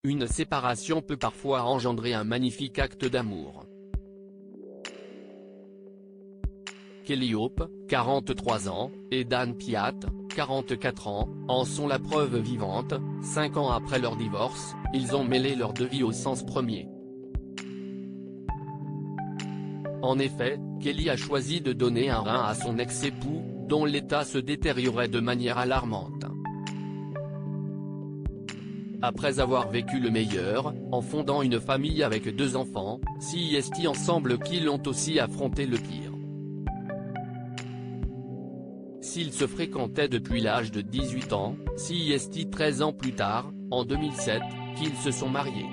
une séparation peut parfois engendrer un magnifique acte d'amour. Kelly Hope, 43 ans, et Dan Piat, 44 ans, en sont la preuve vivante. 5 ans après leur divorce, ils ont mêlé leurs deux vies au sens premier. En effet, Kelly a choisi de donner un rein à son ex-époux, dont l'état se détériorait de manière alarmante. Après avoir vécu le meilleur, en fondant une famille avec 2 enfants, CIST ensemble qu'ils ont aussi affronté le pire. S'ils se fréquentaient depuis l'âge de 18 ans, CIST 13 ans plus tard, en 2007, qu'ils se sont mariés.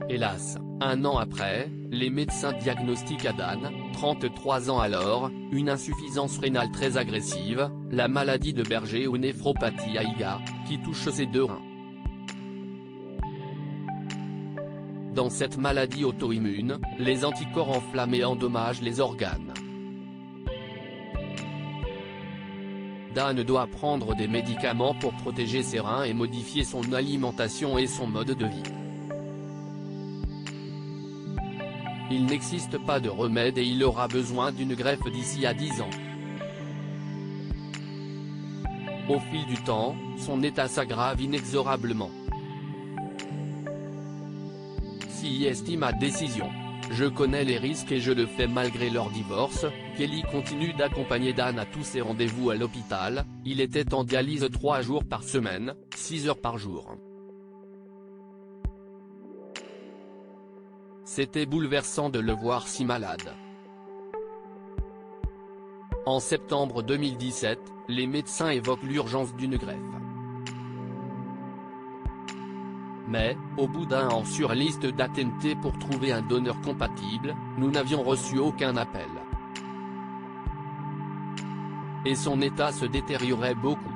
Hélas, 1 an après, les médecins diagnostiquent à Dan, 33 ans alors, une insuffisance rénale très agressive, la maladie de Berger ou néphropathie AIGA, qui touche ses 2 reins. Dans cette maladie auto-immune, les anticorps enflammés endommagent les organes. Dan doit prendre des médicaments pour protéger ses reins et modifier son alimentation et son mode de vie. Il n'existe pas de remède et il aura besoin d'une greffe d'ici à 10 ans. Au fil du temps, son état s'aggrave inexorablement. Si estime ma décision. Je connais les risques et je le fais malgré leur divorce. Kelly continue d'accompagner Dan à tous ses rendez-vous à l'hôpital. Il était en dialyse 3 jours par semaine, 6 heures par jour. C'était bouleversant de le voir si malade. En septembre 2017, les médecins évoquent l'urgence d'une greffe. Mais, au bout d'1 an sur liste d'attente pour trouver un donneur compatible, nous n'avions reçu aucun appel. Et son état se détériorait beaucoup.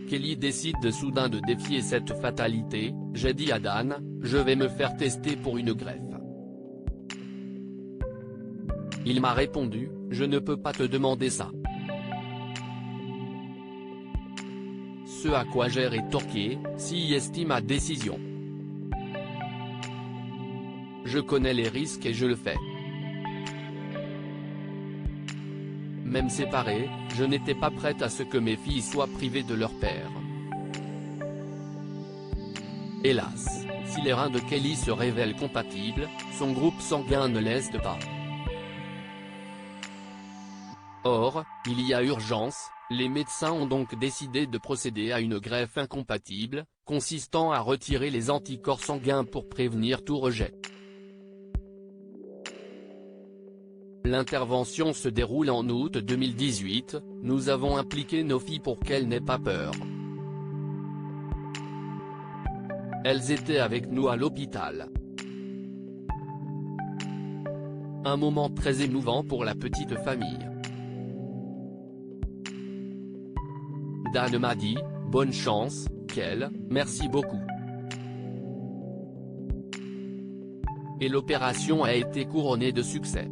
Kelly décide soudain de défier cette fatalité. J'ai dit à Dan, je vais me faire tester pour une greffe. Il m'a répondu, je ne peux pas te demander ça. Ce à quoi j'ai rétorqué, si estime ma décision. Je connais les risques et je le fais. Même séparée, je n'étais pas prête à ce que mes filles soient privées de leur père. Hélas, si les reins de Kelly se révèlent compatibles, son groupe sanguin ne l'est pas. Or, il y a urgence, les médecins ont donc décidé de procéder à une greffe incompatible, consistant à retirer les anticorps sanguins pour prévenir tout rejet. L'intervention se déroule en août 2018, nous avons impliqué nos filles pour qu'elles n'aient pas peur. Elles étaient avec nous à l'hôpital. Un moment très émouvant pour la petite famille. Dan m'a dit, bonne chance, Kel, merci beaucoup. Et l'opération a été couronnée de succès.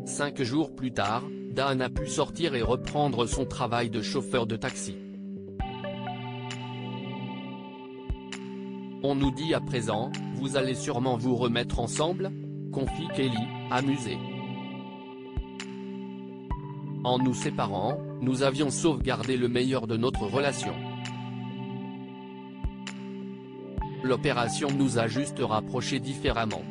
5 jours plus tard, Dan a pu sortir et reprendre son travail de chauffeur de taxi. On nous dit à présent, vous allez sûrement vous remettre ensemble, confie Kelly, amusée. En nous séparant, nous avions sauvegardé le meilleur de notre relation. L'opération nous a juste rapprochés différemment.